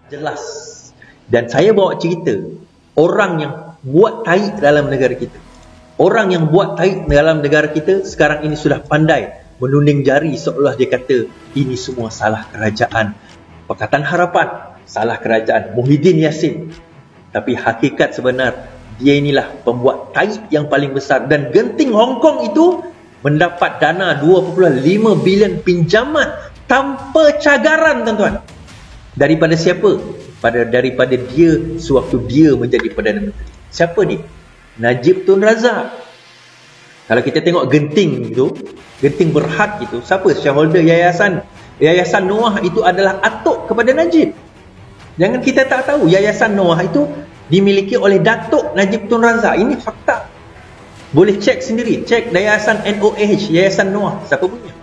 Jelas. Dan saya bawa cerita orang yang buat taik dalam negara kita. Orang yang buat taik dalam negara kita sekarang ini sudah pandai menunding jari seolah dia kata ini semua salah kerajaan Pakatan Harapan, salah kerajaan Muhyiddin Yassin. Tapi hakikat sebenar, dia inilah pembuat taik yang paling besar. Dan Genting Hong Kong itu mendapat dana 2.5 bilion pinjaman tanpa cagaran, tuan-tuan. Daripada siapa? Daripada dia sewaktu dia menjadi Perdana Menteri. Siapa ni? Najib Tun Razak. Kalau kita tengok Genting itu, Genting Berhad itu, siapa shareholder Yayasan Noah itu adalah atuk kepada Najib. Jangan kita tak tahu, Yayasan Noah itu dimiliki oleh Datuk Najib Tun Razak. Ini fakta. Boleh cek sendiri, cek Yayasan NOH, Yayasan Noah, siapa punya?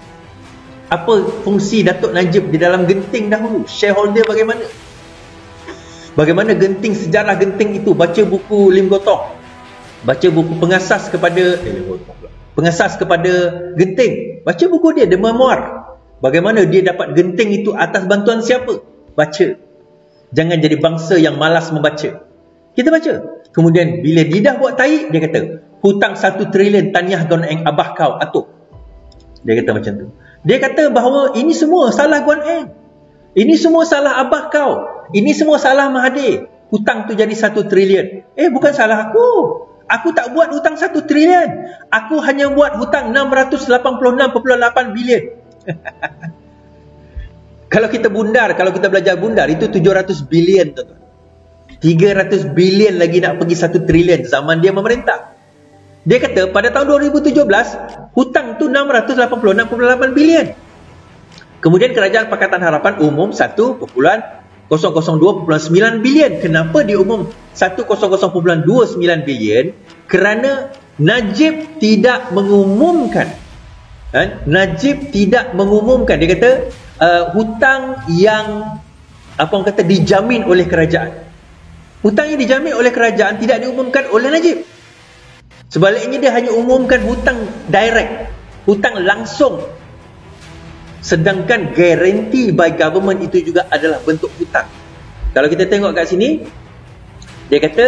Apa fungsi Datuk Najib di dalam Genting dahulu? Shareholder bagaimana? Bagaimana Genting, sejarah Genting itu? Baca buku Lim Gotong, baca buku pengasas kepada Genting, baca buku dia, The Memoir. Bagaimana dia dapat Genting itu atas bantuan siapa? Baca. Jangan jadi bangsa yang malas membaca. Kita baca. Kemudian bila dia dah buat taik, dia kata hutang 1 trilion taniah Guan Eng abah kau atuk. Dia kata macam tu. Dia kata bahawa ini semua salah Guan Eng, ini semua salah abah kau, ini semua salah Mahathir. Hutang tu jadi 1 trilion. Bukan salah aku. Aku tak buat hutang 1 trilion. Aku hanya buat hutang 686.8 bilion. Kalau kita belajar bundar itu 700 bilion, tuan-tuan. 300 bilion lagi nak pergi 1 trilion zaman dia memerintah. Dia kata pada tahun 2017 hutang tu 686.8 bilion. Kemudian Kerajaan Pakatan Harapan umum 1.002.9 bilion. Kenapa dia umum 100.29 bilion? Kerana Najib tidak mengumumkan. Najib tidak mengumumkan. Dia kata hutang yang dijamin oleh kerajaan. Hutang yang dijamin oleh kerajaan tidak diumumkan oleh Najib. Sebaliknya dia hanya umumkan hutang direct, hutang langsung. Sedangkan guarantee by government itu juga adalah bentuk hutang. Kalau kita tengok kat sini, dia kata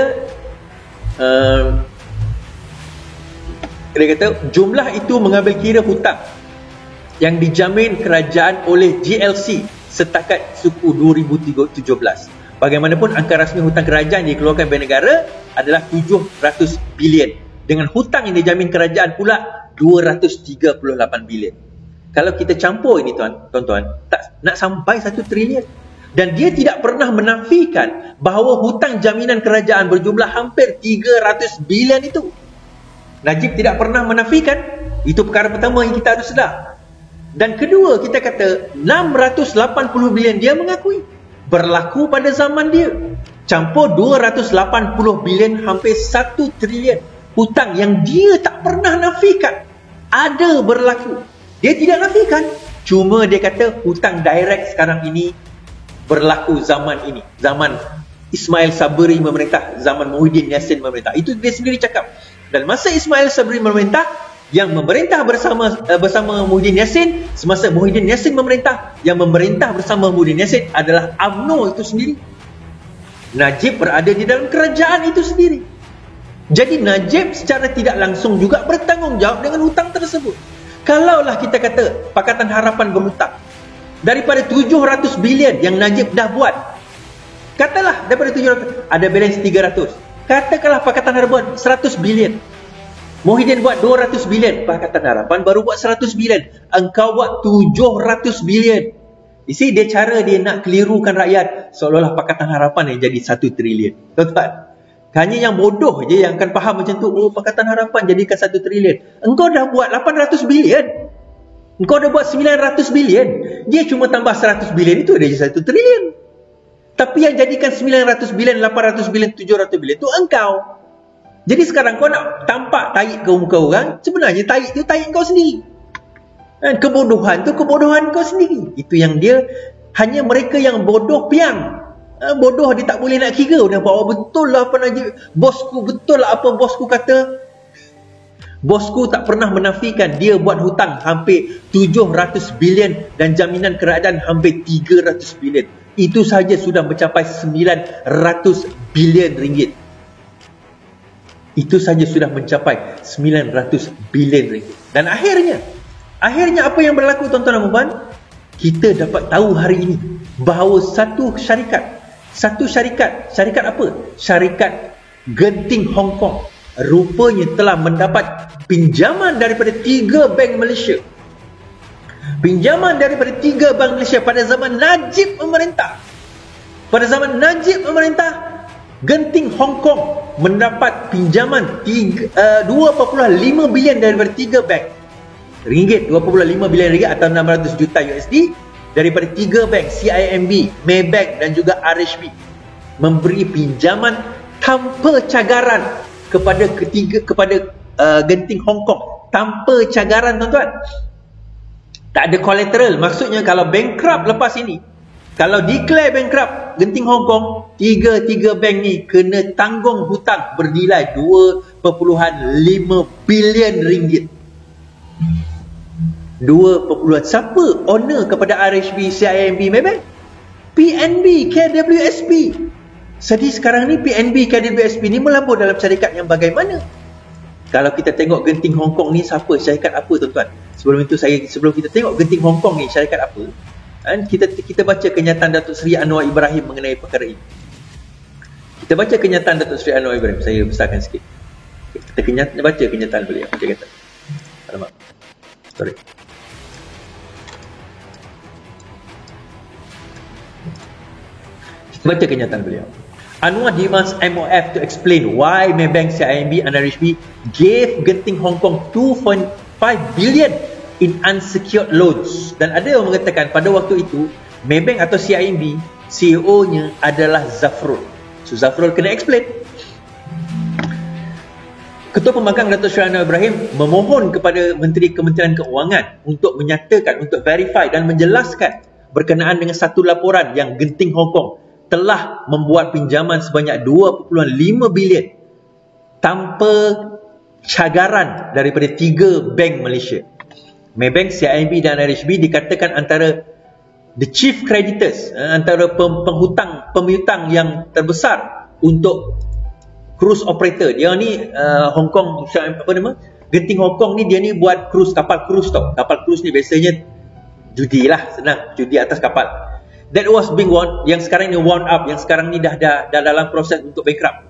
jumlah itu mengambil kira hutang yang dijamin kerajaan oleh GLC setakat suku 2017. Bagaimanapun angka rasmi hutang kerajaan yang dikeluarkan oleh negara adalah 700 bilion. Dengan hutang yang dijamin kerajaan pula 238 bilion. Kalau kita campur ini tuan-tuan, tak nak sampai 1 trilion. Dan dia tidak pernah menafikan bahawa hutang jaminan kerajaan berjumlah hampir 300 bilion itu. Najib tidak pernah menafikan. Itu perkara pertama yang kita harus sedar. Dan kedua, kita kata 680 bilion dia mengakui berlaku pada zaman dia. Campur 280 bilion hampir 1 trilion. Hutang yang dia tak pernah nafikan ada berlaku. Dia tidak nafikan. Cuma dia kata hutang direct sekarang ini berlaku zaman ini. Zaman Ismail Sabri memerintah, zaman Muhyiddin Yassin memerintah. Itu dia sendiri cakap. Dan masa Ismail Sabri memerintah, yang memerintah bersama Muhyiddin Yassin, semasa Muhyiddin Yassin memerintah, yang memerintah bersama Muhyiddin Yassin adalah UMNO itu sendiri. Najib berada di dalam kerajaan itu sendiri. Jadi Najib secara tidak langsung juga bertanggungjawab dengan hutang tersebut. Kalaulah kita kata Pakatan Harapan berhutang daripada 700 bilion yang Najib dah buat, katalah daripada 700 ada balance 300, katakanlah Pakatan Harapan 100 bilion, Muhyiddin buat 200 bilion, Pakatan Harapan baru buat 100 bilion, engkau buat 700 bilion. Isi dia cara dia nak kelirukan rakyat seolah-olah Pakatan Harapan yang jadi 1 trilion. Tuan-tuan, hanya yang bodoh je yang akan faham macam tu. Pakatan Harapan jadikan 1 trilion. Engkau dah buat 800 bilion. Engkau dah buat 900 bilion. Dia cuma tambah 100 bilion itu dia jadi 1 trilion. Tapi yang jadikan 900 bilion, 800 bilion, 700 bilion itu engkau. Jadi sekarang kau nak tampak taik ke muka orang, sebenarnya taik tu taik kau sendiri. Kebodohan tu kebodohan kau sendiri. Itu yang dia, hanya mereka yang bodoh piang. Bodoh dia tak boleh nak kira. Dia bawa betul lah apa Najib, bosku, betul lah apa bosku kata. Bosku tak pernah menafikan dia buat hutang hampir 700 bilion dan jaminan kerajaan hampir 300 bilion. Itu sahaja sudah mencapai 900 bilion ringgit. Itu saja sudah mencapai 900 bilion ringgit. Dan akhirnya apa yang berlaku tuan-tuan dan puan? Kita dapat tahu hari ini bahawa satu syarikat apa? Syarikat Genting Hong Kong rupanya telah mendapat pinjaman daripada 3 bank Malaysia. Pinjaman daripada 3 bank Malaysia pada zaman Najib memerintah. Pada zaman Najib memerintah, Genting Hong Kong mendapat pinjaman 2.5 bilion daripada 3 bank. Ringgit 2.5 bilion ringgit atau 600 juta USD daripada 3 bank, CIMB, Maybank dan juga RHB. Memberi pinjaman tanpa cagaran kepada Genting Hong Kong, tanpa cagaran tuan-tuan. Tak ada collateral. Maksudnya kalau bankrupt lepas ini, kalau declare bankrupt Genting Hong Kong, tiga bank ni kena tanggung hutang bernilai 2.5 bilion ringgit. Siapa owner kepada RHB, CIMB, Maybank? PNB, KWSP. Jadi sekarang ni PNB, KWSP ni melabur dalam syarikat yang bagaimana? Kalau kita tengok Genting Hong Kong ni siapa, syarikat apa tuan-tuan? Sebelum kita tengok Genting Hong Kong ni syarikat apa, kita baca kenyataan Datuk Seri Anwar Ibrahim mengenai perkara ini. Kita baca kenyataan Datuk Seri Anwar Ibrahim. Saya besarkan sikit. Kita baca kenyataan beliau. Dia kata, alamak, sorry. Kita baca kenyataan beliau. Anwar demands MOF to explain why Maybank, CIMB and RHB gave Genting Hong Kong 2.5 billion in unsecured loans. Dan ada yang mengatakan pada waktu itu Maybank atau CIMB, CEO-nya adalah Zafrul. So Zafrul kena explain. Ketua Pembangkang Datuk Seri Anwar Ibrahim memohon kepada Menteri Kementerian Keuangan untuk menyatakan, untuk verify dan menjelaskan berkenaan dengan satu laporan yang Genting Hong Kong telah membuat pinjaman sebanyak 2.5 bilion tanpa cagaran daripada 3 bank Malaysia. Maybank, CIMB dan RHB dikatakan antara the chief creditors, antara pemihutang yang terbesar untuk cruise operator. Dia ni Hong Kong, apa nama? Genting Hong Kong ni dia ni buat kapal cruise tau. Kapal cruise ni biasanya judi lah, senang, judi atas kapal. That was being wound, yang sekarang ni wound up, yang sekarang ni dah dalam proses untuk bankrupt.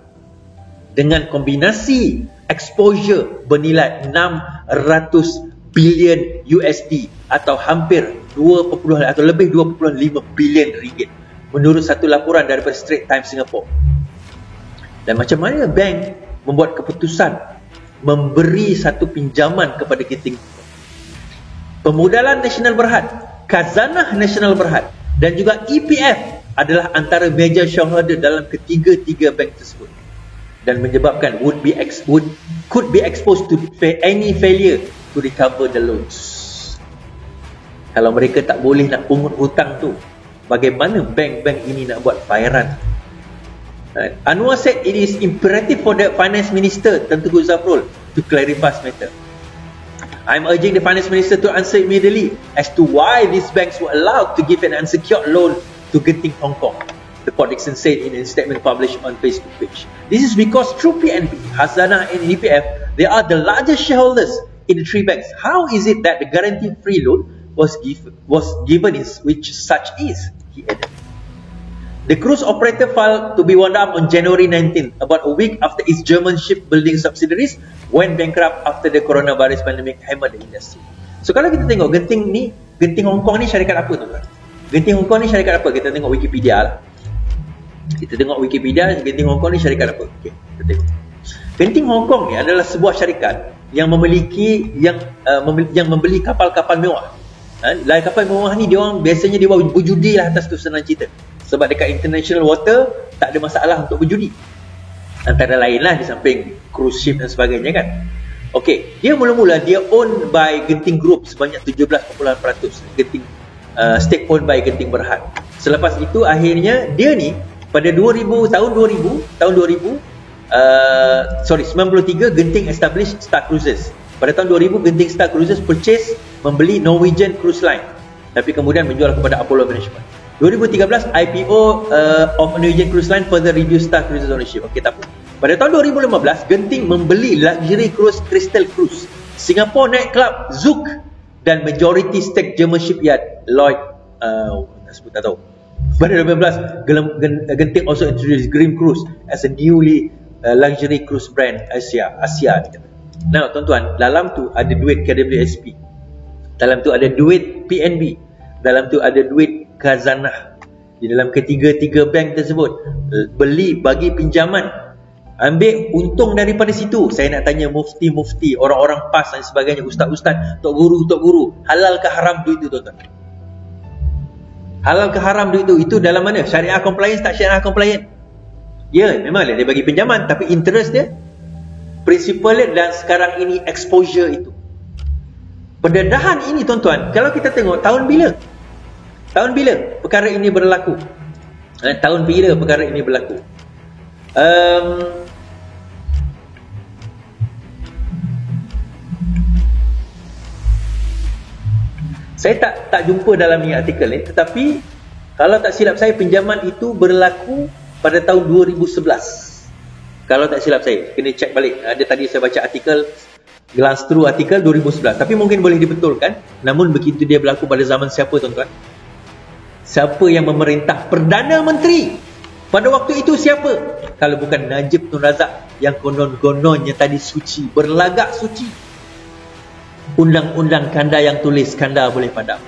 Dengan kombinasi exposure bernilai 600 bilion USD atau hampir 2, atau lebih 2.5 bilion ringgit menurut satu laporan daripada Straits Times Singapore. Dan macam mana bank membuat keputusan memberi satu pinjaman kepada Genting? Pemodalan Nasional Berhad, Khazanah Nasional Berhad dan juga EPF adalah antara major shareholder dalam ketiga-tiga bank tersebut dan menyebabkan could be exposed to any failure to recover the loans. Kalau mereka tak boleh nak pungut hutang tu, bagaimana bank-bank ini nak buat bayaran? Anwar said it is imperative for the Finance Minister, Tan Tengku Zafrul, to clarify this matter. I'm urging the Finance Minister to answer immediately as to why these banks were allowed to give an unsecured loan to Genting Hong Kong, the Port Dickson said in a statement published on Facebook page. This is because through PNB, Khazanah and EPF, they are the largest shareholders in the three banks. How is it that the guaranteed free loan was given in which such is, he added. The cruise operator filed to be wound up on January 19th, about a week after its German shipbuilding subsidiaries went bankrupt after the coronavirus pandemic hammered the industry. So kalau kita tengok Genting Hong Kong ni syarikat apa tu kan? Genting Hong Kong ni syarikat apa? Kita tengok Wikipedia lah. Genting Hong Kong ni syarikat apa? Okay, kita tengok. Genting Hong Kong ni adalah sebuah syarikat yang memiliki yang membeli kapal-kapal mewah. Kapal mewah ni dia orang biasanya dia berjudi lah atas tu, senang cerita. Sebab dekat international water tak ada masalah untuk berjudi. Antara lain lah di samping cruise ship dan sebagainya kan. Okey, dia mula-mula dia owned by Genting Group sebanyak 17.8%. Genting stake owned by Genting Berhad. Selepas itu akhirnya dia ni pada 93 Genting established Star Cruises Pada tahun 2000, Genting Star Cruises membeli Norwegian Cruise Line, tapi kemudian menjual kepada Apollo Management. 2013, IPO of Norwegian Cruise Line further reduced Star Cruises ownership. Okey, tak apa. Pada tahun 2015, Genting membeli Luxury Cruise Crystal Cruise, Singapore Night Club Zouk, dan majority stake German shipyard Lloyd tak tahu. Pada 2015, Genting also introduced Green Cruise as a newly luxury cruise brand Asia. Nah, tuan-tuan, dalam tu ada duit KWSP, dalam tu ada duit PNB, dalam tu ada duit Khazanah. Di dalam ketiga-tiga bank tersebut bagi pinjaman, ambil untung daripada situ. Saya nak tanya mufti-mufti, orang-orang PAS dan sebagainya, ustaz-ustaz, tok guru, halal ke haram duit itu, tuan-tuan? Halal ke haram duit itu? Itu dalam mana? Syariah compliance tak syariah compliance? Ya, memang dia bagi pinjaman, tapi interest dia, principal dia, dan sekarang ini exposure itu. Pendedahan ini, tuan-tuan, kalau kita tengok tahun bila perkara ini berlaku? Saya tak jumpa dalam ni artikel ni, tetapi kalau tak silap saya, pinjaman itu berlaku pada tahun 2011. Kalau tak silap saya, kena cek balik. Ada tadi saya baca artikel, glance through artikel 2011, tapi mungkin boleh dibetulkan. Namun begitu dia berlaku pada zaman siapa, tuan-tuan? Siapa yang memerintah? Perdana Menteri. Pada waktu itu siapa? Kalau bukan Najib Tun Razak, yang konon-kononnya tadi suci, berlagak suci. Undang-undang kanda yang tulis, kanda boleh padam.